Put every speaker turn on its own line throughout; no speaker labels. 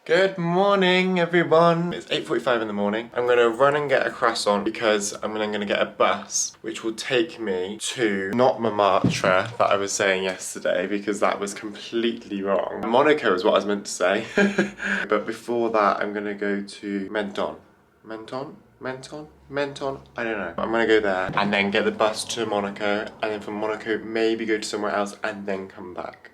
Good morning, everyone. It's 8:45 in the morning. I'm gonna run and get a croissant because I'm gonna get a bus which will take me to not Montmartre that I was saying yesterday because that was completely wrong. Monaco is what I was meant to say. But before that, I'm gonna go to Menton. Menton? I don't know. I'm gonna go there and then get the bus to Monaco, and then from Monaco maybe go to somewhere else and then come back.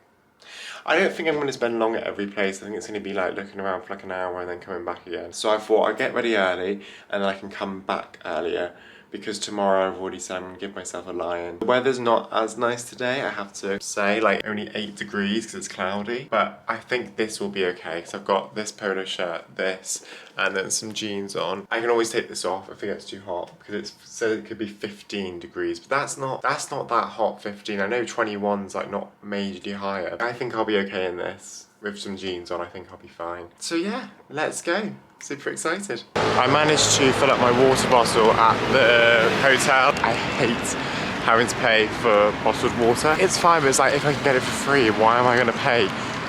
I don't think I'm going to spend long at every place. I think it's going to be like looking around for like an hour and then coming back again. So I thought I'd get ready early and then I can come back earlier because tomorrow I've already said I'm going to give myself a lie-in. The weather's not as nice today, I have to say, like only 8 degrees because it's cloudy. But I think this will be okay because I've got this polo shirt, this, and then some jeans on. I can always take this off if it gets too hot because it said it could be 15 degrees, but that's not that hot, 15. I know 21's like not majorly higher. I think I'll be okay in this. With some jeans on, I think I'll be fine. So yeah, let's go. Super excited. I managed to fill up my water bottle at the hotel. I hate having to pay for bottled water. It's fine, but it's like if I can get it for free, why am I gonna pay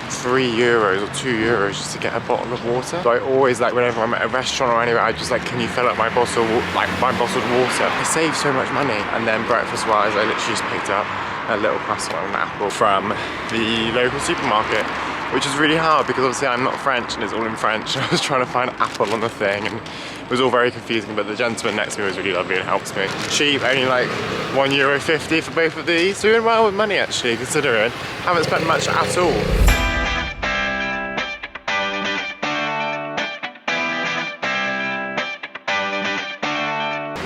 €3 or €2 just to get a bottle of water? So I always, like, whenever I'm at a restaurant or anywhere, I just like, can you fill up my bottled water? I save so much money. And then breakfast wise, I literally just picked up a little croissant and an apple from the local supermarket, which is really hard because obviously I'm not French and it's all in French. I was trying to find apple on the thing and it was all very confusing, but the gentleman next to me was really lovely and helped me. Cheap, only like €1.50 for both of these. Doing well with money actually, considering. Haven't spent much at all.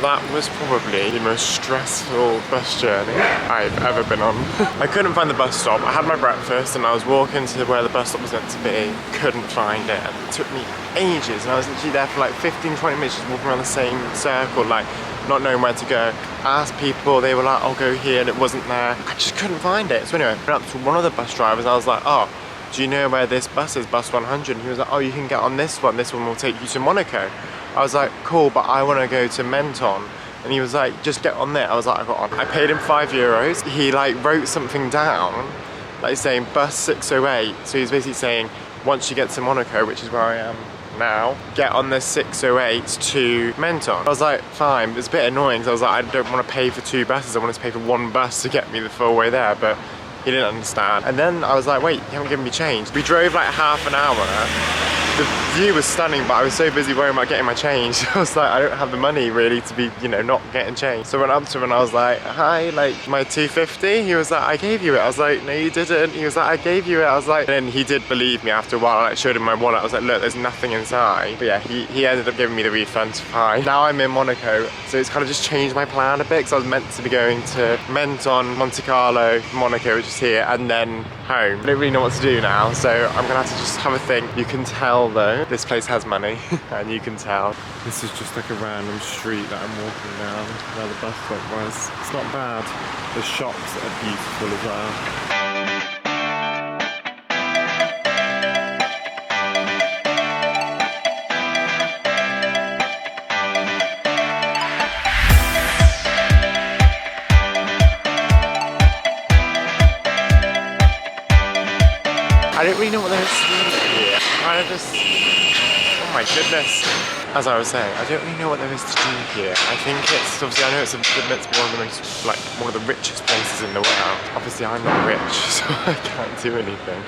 That was probably the most stressful bus journey I've ever been on. I couldn't find the bus stop. I had my breakfast and I was walking to where the bus stop was meant to be. Couldn't find it. It took me ages and I was literally there for like 15-20 minutes just walking around the same circle, like not knowing where to go. I asked people, they were like, I'll go here, and it wasn't there. I just couldn't find it. So anyway, I went up to one of the bus drivers. I was like, oh, do you know where this bus is, bus 100? And he was like, oh, you can get on this one. This one will take you to Monaco. I was like, cool, but I want to go to Menton. And he was like, just get on there. I was like, I got on. I paid him €5. He like wrote something down, like saying bus 608. So he's basically saying, once you get to Monaco, which is where I am now, get on the 608 to Menton. I was like, fine, but it's a bit annoying. So I was like, I don't want to pay for 2 buses. I want to pay for 1 bus to get me the full way there. But he didn't understand. And then I was like, wait, you haven't given me change. We drove like half an hour. The view was stunning, but I was so busy worrying about getting my change. I was like, I don't have the money really to be, you know, not getting change. So I went up to him and I was like, hi, like my $2.50? He was like, I gave you it. I was like, no, you didn't. He was like, I gave you it. I was like, and then he did believe me after a while. I like, showed him my wallet. I was like, look, there's nothing inside. But yeah, he ended up giving me the refund. Fine. Now I'm in Monaco, so it's kind of just changed my plan a bit because I was meant to be going to Menton, Monte Carlo, Monaco, which is here, and then home. I don't really know what to do now, so I'm gonna have to just have a think. You can tell though, this place has money, and you can tell. This is just like a random street that I'm walking down where the bus stop was. It's not bad. The shops are beautiful as well. I don't really know what there is to do here. I just, oh my goodness. As I was saying, I don't really know what there is to do here. I think it's, obviously I know it's meant to be one of the most, like, one of the richest places in the world. Obviously I'm not rich, so I can't do anything.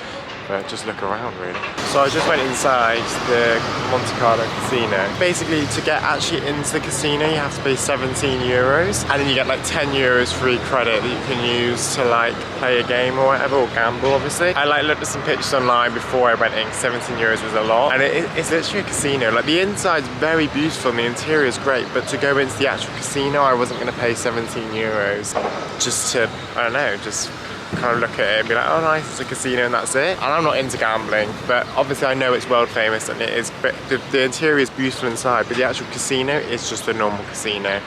But just look around really. So I just went inside the Monte Carlo casino. Basically to get actually into the casino you have to pay €17 and then you get like €10 free credit that you can use to like play a game or whatever, or gamble obviously. I like looked at some pictures online before I went in. €17 was a lot, and it's literally a casino. Like the inside's very beautiful and the interior is great, but to go into the actual casino I wasn't going to pay €17 just to, I don't know, just kind of look at it and be like, oh nice, it's a casino and that's it. And I'm not into gambling, but obviously I know it's world famous and it is, but the interior is beautiful inside, but the actual casino is just a normal casino.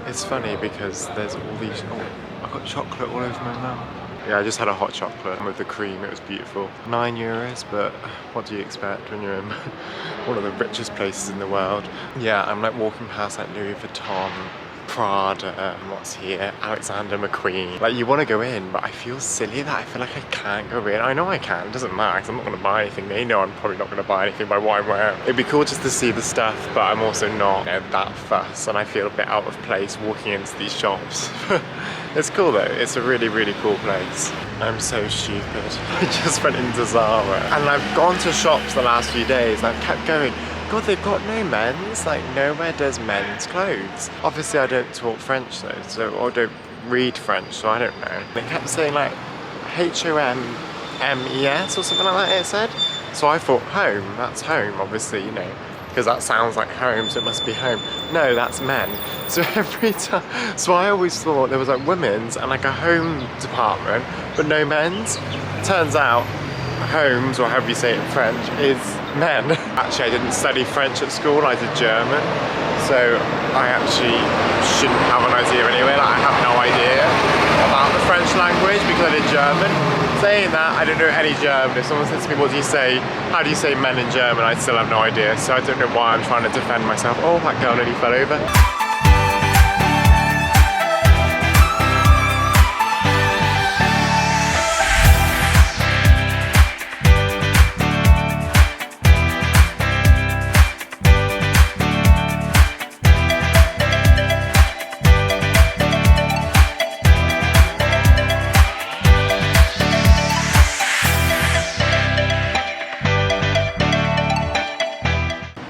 It's funny because there's all these, oh, I've got chocolate all over my mouth. Yeah, I just had a hot chocolate with the cream, it was beautiful. €9, but what do you expect when you're in one of the richest places in the world? Yeah, I'm like walking past like Louis Vuitton, Prada, and what's here, Alexander McQueen. Like you want to go in, but I feel silly that I feel like I can't go in. I know I can, it doesn't matter, 'cause I'm not going to buy anything. They know I'm probably not going to buy anything by what I'm wearing. It'd be cool just to see the stuff, but I'm also not, you know, that fussed, and I feel a bit out of place walking into these shops. It's cool though, it's a really, really cool place. I'm so stupid. I just went into Zara, and I've gone to shops the last few days, and I've kept going, God, they've got no men's, like nowhere does men's clothes. Obviously I don't talk French though, or don't read French, so I don't know. They kept saying like HOMMES or something like that it said. So I thought home, that's home obviously, you know, because that sounds like home, so it must be home. No, that's men. So every time, so I always thought there was like women's and like a home department, but no men's. Turns out homes, or however you say it in French, is men. Actually, I didn't study French at school, I did German. So I actually shouldn't have an idea anyway, like I have no idea about the French language because I did German. Saying that, I don't know any German. If someone says to me, what do you say, how do you say men in German, I still have no idea. So I don't know why I'm trying to defend myself. Oh, that girl nearly fell over.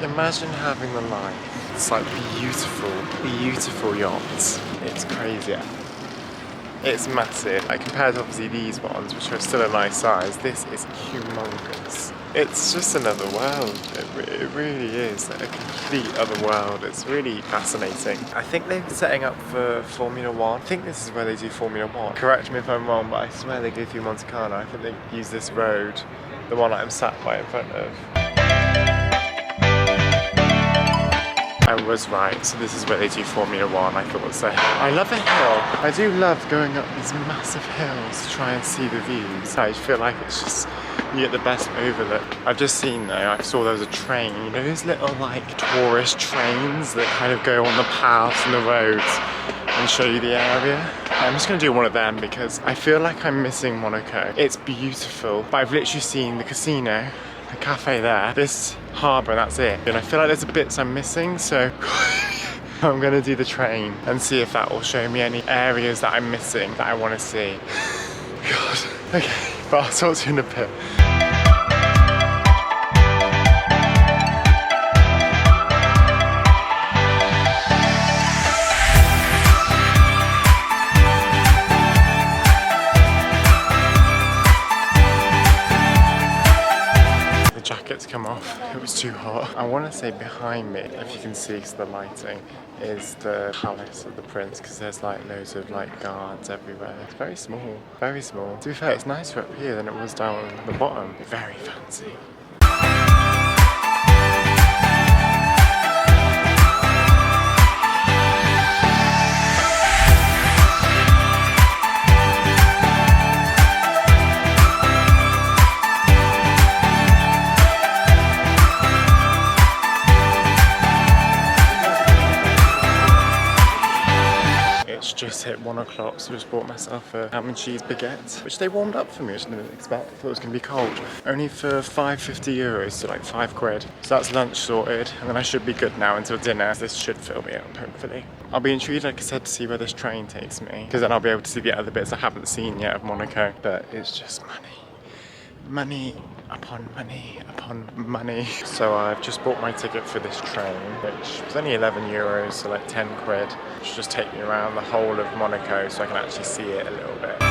Imagine having the life. It's like beautiful, beautiful yachts. It's crazy. It's massive. Like compared to obviously these ones, which are still a nice size, this is humongous. It's just another world. It really is like a complete other world. It's really fascinating. I think they're setting up for Formula One. I think this is where they do Formula One. Correct me if I'm wrong, but I swear they go through Monte Carlo. I think they use this road, the one I'm sat by in front of. I was right, so this is where they do Formula One, I thought so. I love a hill. I do love going up these massive hills to try and see the views. I feel like it's just, you get the best overlook. I've just seen though, I saw there was a train, you know those little like tourist trains that kind of go on the paths and the roads and show you the area? I'm just gonna do one of them because I feel like I'm missing Monaco. It's beautiful, but I've literally seen the casino, the cafe there, this harbour, and that's it. And I feel like there's bits I'm missing, so I'm gonna do the train and see if that will show me any areas that I'm missing that I want to see. God. Okay, but I'll talk to you in a bit. Jacket's come off, it was too hot. I want to say behind me, if you can see because the lighting, is the palace of the prince, because there's like loads of like guards everywhere. It's very small, very small. To be fair, it's nicer up here than it was down at the bottom. Very fancy. Just hit 1 o'clock, so I just bought myself a ham and cheese baguette, which they warmed up for me, which I didn't expect. I thought it was going to be cold. Only for €5.50, so like £5. So that's lunch sorted, and then I should be good now until dinner. This should fill me up, hopefully. I'll be intrigued, like I said, to see where this train takes me, because then I'll be able to see the other bits I haven't seen yet of Monaco. But it's just money. Money upon money upon money. So I've just bought my ticket for this train, which was only €11, so like 10 quid. Which just take me around the whole of Monaco so I can actually see it a little bit.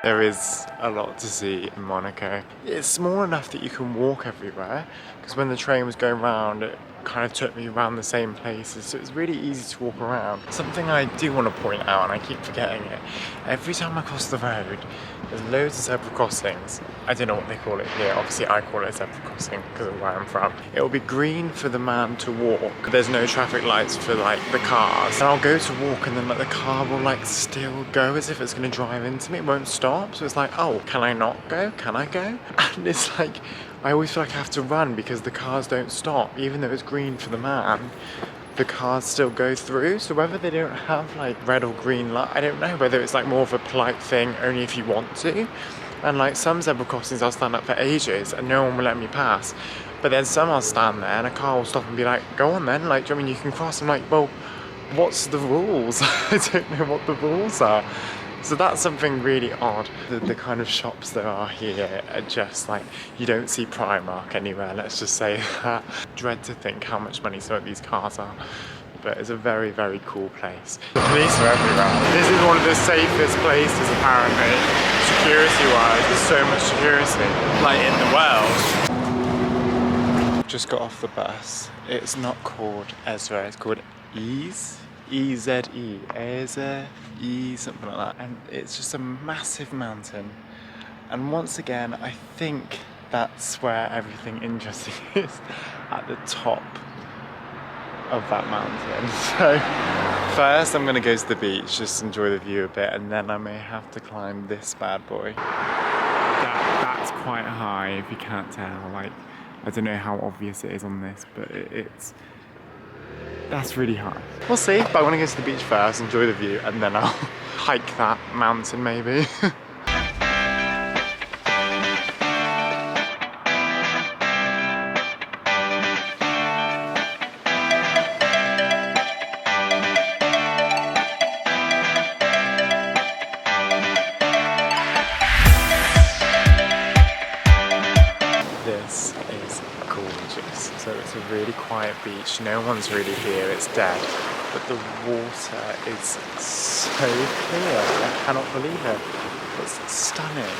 There is a lot to see in Monaco. It's small enough that you can walk everywhere, because when the train was going round, it kind of took me around the same places, so it's really easy to walk around. Something I do want to point out, and I keep forgetting it, every time I cross the road, there's loads of zebra crossings. I don't know what they call it here, obviously I call it a zebra crossing because of where I'm from. It will be green for the man to walk. There's no traffic lights for like the cars. And I'll go to walk and then like the car will like still go as if it's gonna drive into me, it won't stop. So it's like, oh, can I not go? Can I go? And it's like, I always feel like I have to run because the cars don't stop. Even though it's green for the man, the cars still go through. So whether they don't have like red or green light, I don't know. Whether it's like more of a polite thing only if you want to. And like some zebra crossings I'll stand up for ages and no one will let me pass. But then some I'll stand there and a car will stop and be like, go on then, like, do you know what I mean, you can cross. I'm like, well, what's the rules? I don't know what the rules are. So that's something really odd. The kind of shops there are here are just like, you don't see Primark anywhere, let's just say that. Dread to think how much money some of these cars are. But it's a very, very cool place. The police are everywhere. This is one of the safest places apparently. Security-wise, there's so much security, like in the world. Just got off the bus. It's not called Ezra, it's called Ease. E-Z-E, E, something like that. And it's just a massive mountain. And once again, I think that's where everything interesting is, at the top of that mountain. So first I'm gonna go to the beach, just enjoy the view a bit, and then I may have to climb this bad boy. That's quite high if you can't tell. Like, I don't know how obvious it is on this, but that's really high. We'll see, but I want to go to the beach first, enjoy the view, and then I'll hike that mountain maybe. This is gorgeous. So it's a really quiet beach, no one's really here, it's dead. But the water is so clear, I cannot believe it. It's stunning.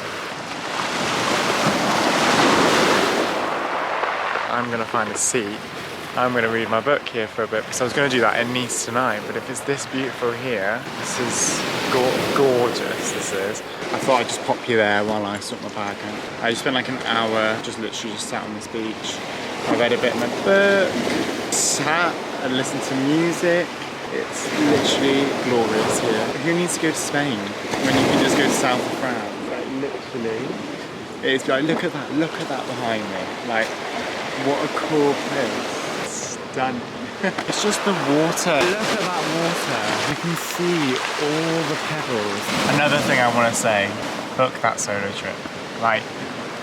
I'm gonna find a seat. I'm gonna read my book here for a bit, because I was gonna do that in Nice tonight, but if it's this beautiful here, this is gorgeous, this is. I thought I'd just pop you there while I sort my bag out. I just spent like an hour just literally just sat on this beach. I read a bit of my book, sat and listened to music. It's literally glorious here. Who needs to go to Spain when you can just go to south of France? Like literally, it's like, look at that behind me. Like, what a cool place. Stunning. It's just the water. Look at that water. You can see all the pebbles. Another thing I want to say, book that solo trip. Like,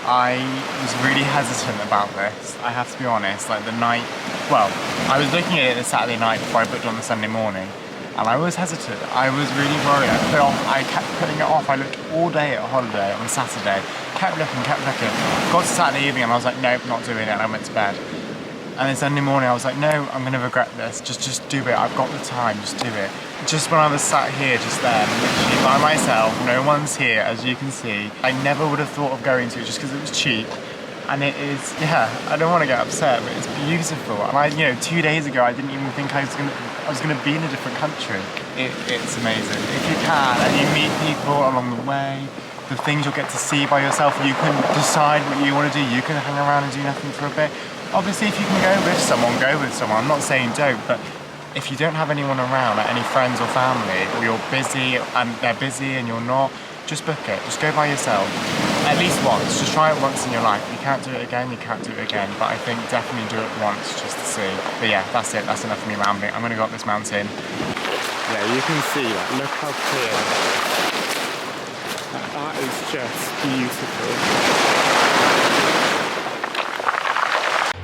I was really hesitant about this. I have to be honest, like the night, well, I was looking at it the Saturday night before I booked on the Sunday morning, and I was hesitant. I was really worried. I kept putting it off. I looked all day at holiday on Saturday, kept looking. Got to Saturday evening and I was like, nope, not doing it, and I went to bed. And then Sunday morning I was like, no, I'm gonna regret this. Just do it. I've got the time, just do it. Just when I was sat here just then, literally by myself, no one's here, as you can see. I never would have thought of going to it just because it was cheap. And it is, yeah, I don't want to get upset, but it's beautiful. And 2 days ago, I didn't even think I was gonna be in a different country. It's amazing. If you can, and you meet people along the way, the things you'll get to see by yourself, you can decide what you want to do. You can hang around and do nothing for a bit. Obviously, if you can go with someone, go with someone. I'm not saying don't, but if you don't have anyone around, like any friends or family, or you're busy and they're busy and you're not, just book it. Just go by yourself. At least once. Just try it once in your life. If you can't do it again, you can't do it again. But I think definitely do it once just to see. But yeah, that's it. That's enough of me rambling. I'm going to go up this mountain. Yeah, you can see that. Look how clear. That is just beautiful.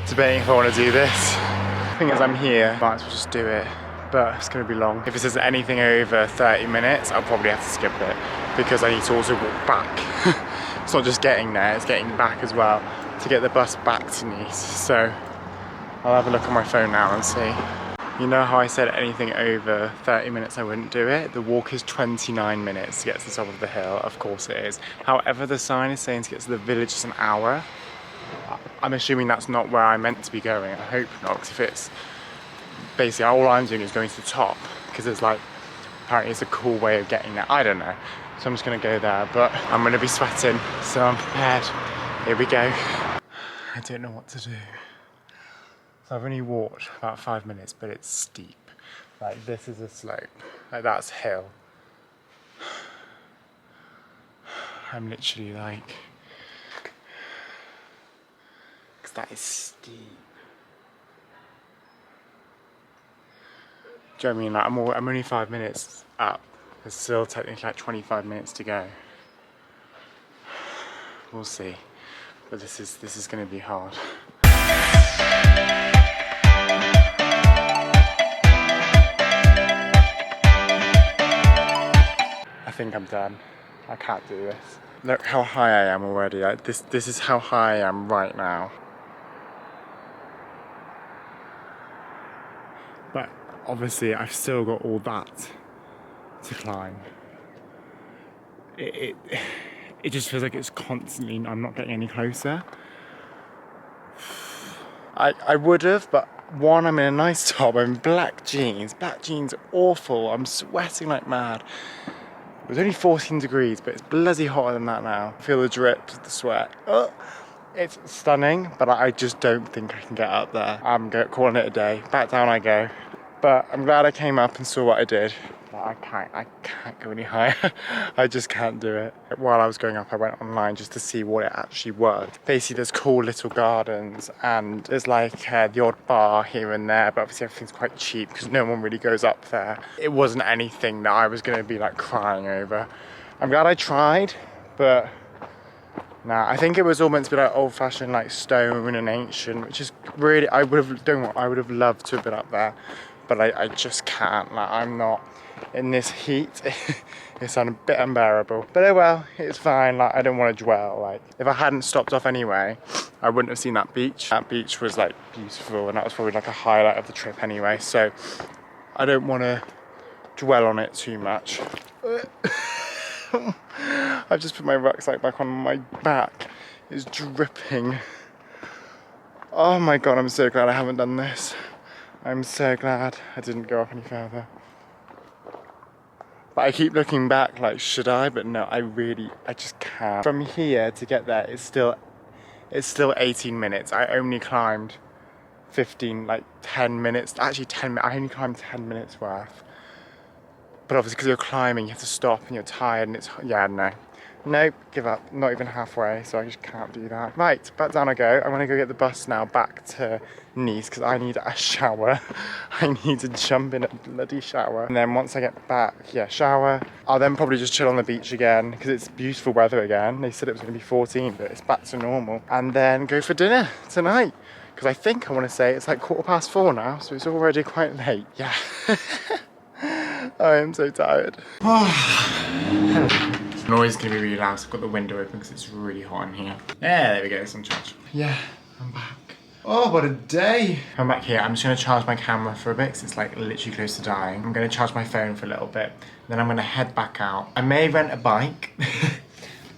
Debating if I want to do this. The thing is, I'm here, might as well just do it, but it's going to be long. If it says anything over 30 minutes, I'll probably have to skip it because I need to also walk back. It's not just getting there, it's getting back as well to get the bus back to Nice. So I'll have a look on my phone now and see. You know how I said anything over 30 minutes I wouldn't do it? The walk is 29 minutes to get to the top of the hill, of course it is. However, the sign is saying to get to the village is an hour. I'm assuming that's not where I'm meant to be going. I hope not, because if it's basically all I'm doing is going to the top, because there's like, apparently it's a cool way of getting there. I don't know. So I'm just gonna go there, but I'm gonna be sweating, so I'm prepared. Here we go. I don't know what to do. So I've only walked about 5 minutes, but it's steep. Like this is a slope, like that's hill. I'm literally like, because that is steep. Do you know what I mean? Like I'm only 5 minutes up. There's still technically like 25 minutes to go. We'll see. But this is gonna be hard. I think I'm done. I can't do this. Look how high I am already. Like this is how high I am right now. But obviously I've still got all that to climb. It just feels like it's constantly, I'm not getting any closer. I would have, but one, I'm in a nice top, I'm in black jeans. Black jeans are awful, I'm sweating like mad. It was only 14 degrees, but it's bloody hotter than that now. I feel the drip, the sweat. Oh, it's stunning, but I just don't think I can get up there. I'm calling it a day. Back down I go. But I'm glad I came up and saw what I did. But I can't go any higher. I just can't do it. While I was going up, I went online just to see what it actually was. Basically, there's cool little gardens and there's like the odd bar here and there, but obviously everything's quite cheap because no one really goes up there. It wasn't anything that I was going to be like crying over. I'm glad I tried, but nah, I think it was all meant to be like old-fashioned, like stone and ancient, which is really, I would have loved to have been up there, but I just can't. Like, I'm not in this heat. It's a bit unbearable, but oh well, it's fine. Like, I don't want to dwell. Like, if I hadn't stopped off anyway, I wouldn't have seen that beach. That beach was like beautiful, and that was probably like a highlight of the trip anyway. So I don't want to dwell on it too much. I've just put my rucksack back on my back. It's dripping. Oh my god, I'm so glad I haven't done this. I'm so glad I didn't go up any further. But I keep looking back like, should I? But no, I just can't. From here to get there, it's still 18 minutes. I only climbed 10 minutes. Actually 10 minutes, I only climbed 10 minutes worth. But obviously because you're climbing, you have to stop and you're tired and it's, yeah, no. Nope, give up, not even halfway, so I just can't do that. Right, back down I go. I'm gonna go get the bus now back to Nice because I need a shower. I need to jump in a bloody shower. And then once I get back, yeah, shower. I'll then probably just chill on the beach again because it's beautiful weather again. They said it was gonna be 14, but it's back to normal. And then go for dinner tonight. Because I think I wanna say it's like 4:15 now, so it's already quite late, yeah. I am so tired. The noise is going to be really loud, so I've got the window open because it's really hot in here. Yeah, there we go, it's on charge. Yeah, I'm back. Oh, what a day. I'm back here. I'm just going to charge my camera for a bit because it's like literally close to dying. I'm going to charge my phone for a little bit. Then I'm going to head back out. I may rent a bike.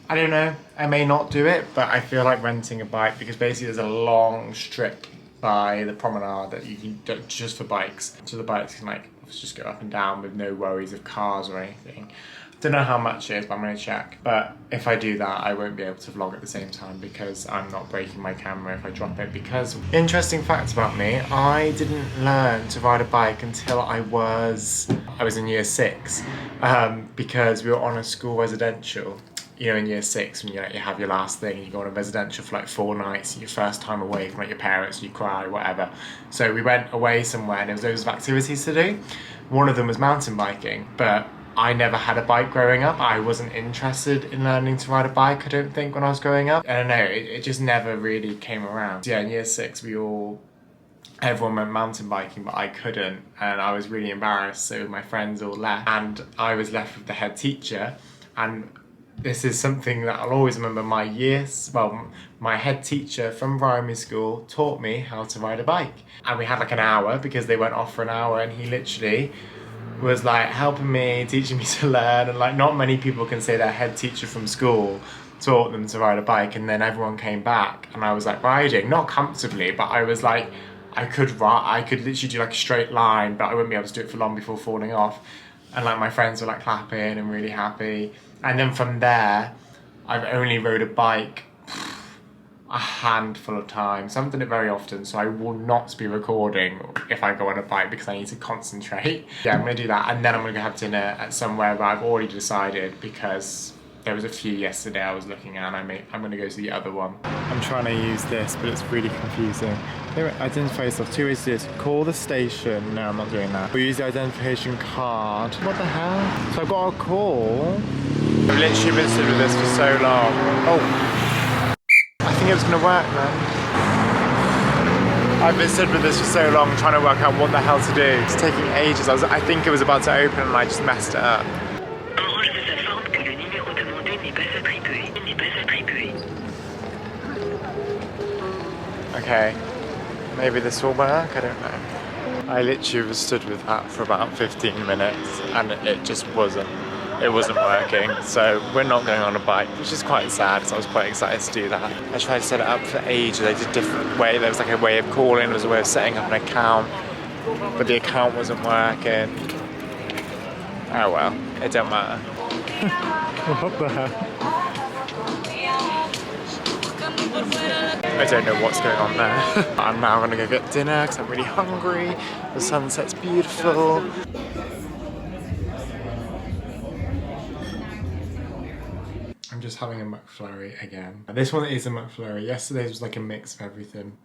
I don't know. I may not do it, but I feel like renting a bike because basically there's a long strip by the promenade that you can do just for bikes. So the bikes can like just go up and down with no worries of cars or anything. Don't know how much it is, but I'm going to check. But if I do that, I won't be able to vlog at the same time because I'm not breaking my camera if I drop it. Because, interesting fact about me, I didn't learn to ride a bike until I was in year 6 because we were on a school residential. You know, in year 6, when you have your last thing, you go on a residential for like 4 nights, your first time away from like your parents, you cry, whatever. So we went away somewhere and there was loads of activities to do. One of them was mountain biking, but I never had a bike growing up. I wasn't interested in learning to ride a bike, I don't think, when I was growing up. I don't know, it just never really came around. So yeah, in year 6, everyone went mountain biking, but I couldn't, and I was really embarrassed, so my friends all left, and I was left with the head teacher, and This is something that I'll always remember. My head teacher from primary school taught me how to ride a bike. And we had like an hour because they went off for an hour, and he literally was like helping me, teaching me to learn. And like not many people can say their head teacher from school taught them to ride a bike. And then everyone came back and I was like riding, not comfortably, but I was like, I could literally do like a straight line, but I wouldn't be able to do it for long before falling off. And like my friends were like clapping and really happy. And then from there, I've only rode a bike a handful of times. I haven't done it very often, so I will not be recording if I go on a bike because I need to concentrate. Yeah, I'm gonna do that, and then I'm gonna go have dinner at somewhere where I've already decided, because there was a few yesterday I was looking at, and I'm gonna go to the other one. I'm trying to use this, but it's really confusing. Identify yourself. Two ways to do this. Call the station. No, I'm not doing that. We'll use the identification card. What the hell? So I've got a call. I've literally been stood with this for so long. Oh, I think it was gonna work then. I've been stood with this for so long trying to work out what the hell to do. It's taking ages. I think it was about to open and I just messed it up. Okay, maybe this will work, I don't know. I literally was stood with that for about 15 minutes and it just wasn't working. So we're not going on a bike, which is quite sad because I was quite excited to do that. I tried to set it up for ages. I did a different way. There was like a way of calling, there was a way of setting up an account, but the account wasn't working. Oh well, it don't matter. What the hell? I don't know what's going on there. I'm now gonna go get dinner because I'm really hungry. The sunset's beautiful. I'm just having a McFlurry again. This one is a McFlurry. Yesterday's was like a mix of everything.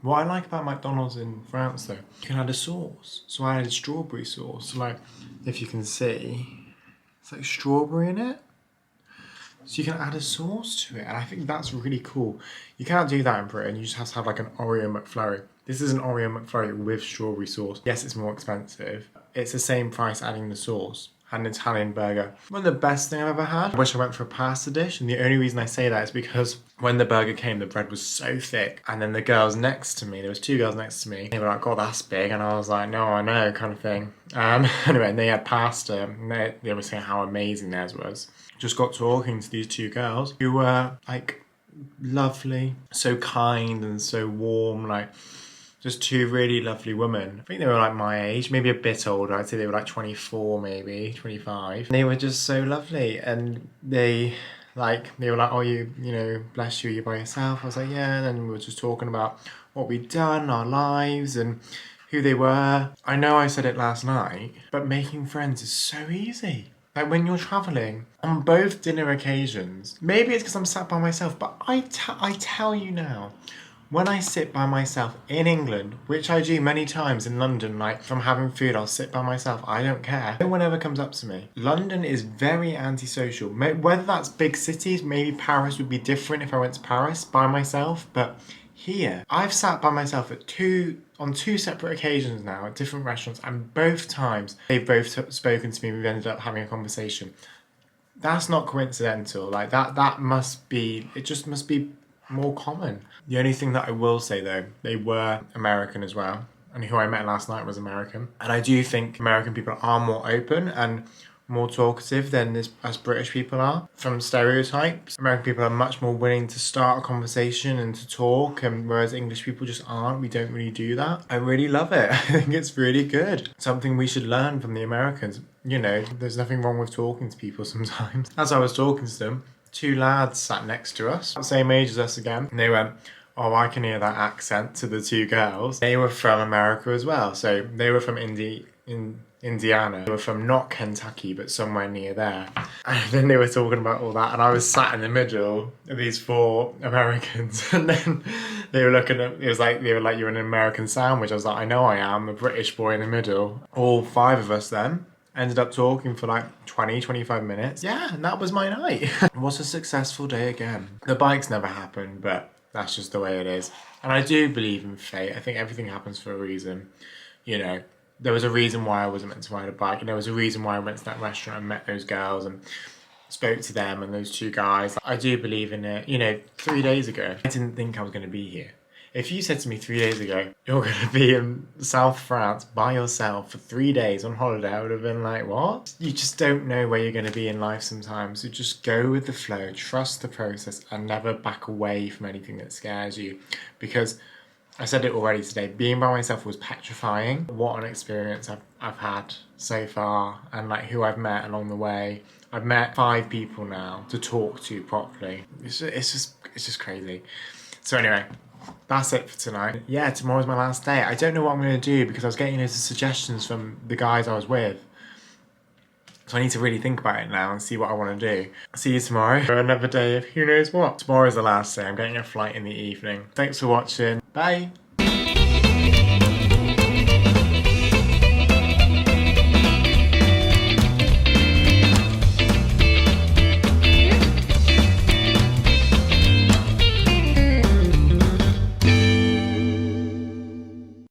What I like about McDonald's in France though, you can add a sauce. So I added strawberry sauce. So like, if you can see, it's like strawberry in it. So you can add a sauce to it, and I think that's really cool. You can't do that in Britain, you just have to have like an Oreo McFlurry. This is an Oreo McFlurry with strawberry sauce. Yes, it's more expensive. It's the same price adding the sauce. Had an Italian burger. One of the best thing I've ever had. I wish I went for a pasta dish, and the only reason I say that is because when the burger came, the bread was so thick. And then the girls next to me, there was two girls next to me, they were like, God, that's big. And I was like, no, I know, kind of thing. Anyway, and they had pasta, and they were saying how amazing theirs was. Just got talking to these two girls who were like lovely, so kind and so warm, like just two really lovely women. I think they were like my age, maybe a bit older. I'd say they were like 24, maybe 25. And they were just so lovely, and they were like, oh, you know, bless you, you're by yourself. I was like, yeah. And then we were just talking about what we'd done, our lives, and who they were. I know I said it last night, but making friends is so easy. Like when you're travelling, on both dinner occasions, maybe it's because I'm sat by myself, but I tell you now, when I sit by myself in England, which I do many times in London, like if I'm having food, I'll sit by myself, I don't care. No one ever comes up to me. London is very antisocial. Whether that's big cities, maybe Paris would be different if I went to Paris by myself, but here, I've sat by myself on two separate occasions now at different restaurants, and both times they've both spoken to me. We've ended up having a conversation. That's not coincidental. Like that must be. It just must be more common. The only thing that I will say though, they were American as well, and who I met last night was American. And I do think American people are more open and more talkative than us British people are. From stereotypes, American people are much more willing to start a conversation and to talk, and whereas English people just aren't. We don't really do that. I really love it. I think it's really good. Something we should learn from the Americans. You know, there's nothing wrong with talking to people sometimes. As I was talking to them, two lads sat next to us, same age as us again, and they went, oh, I can hear that accent, to the two girls. They were from America as well, so they were from Indiana. They were from not Kentucky, but somewhere near there. And then they were talking about all that, and I was sat in the middle of these four Americans, and then they were looking at, they were like, you're an American sandwich. I was like, I know I am, a British boy in the middle. All five of us then ended up talking for like 20-25 minutes. Yeah, and that was my night. It was a successful day again. The bikes never happened, but that's just the way it is. And I do believe in fate. I think everything happens for a reason. You know, there was a reason why I wasn't meant to ride a bike, and there was a reason why I went to that restaurant and met those girls, and spoke to them and those two guys. I do believe in it. You know, 3 days ago, I didn't think I was going to be here. If you said to me 3 days ago, you're going to be in South France by yourself for 3 days on holiday, I would have been like, what? You just don't know where you're going to be in life sometimes. So just go with the flow, trust the process, and never back away from anything that scares you. Because I said it already today, being by myself was petrifying. What an experience I've had so far, and like who I've met along the way. I've met 5 people now to talk to properly. It's just crazy. So anyway, that's it for tonight. Yeah, tomorrow's my last day. I don't know what I'm going to do because I was getting loads of suggestions from the guys I was with. So I need to really think about it now and see what I want to do. See you tomorrow for another day of who knows what. Tomorrow's the last day. I'm getting a flight in the evening. Thanks for watching. Bye.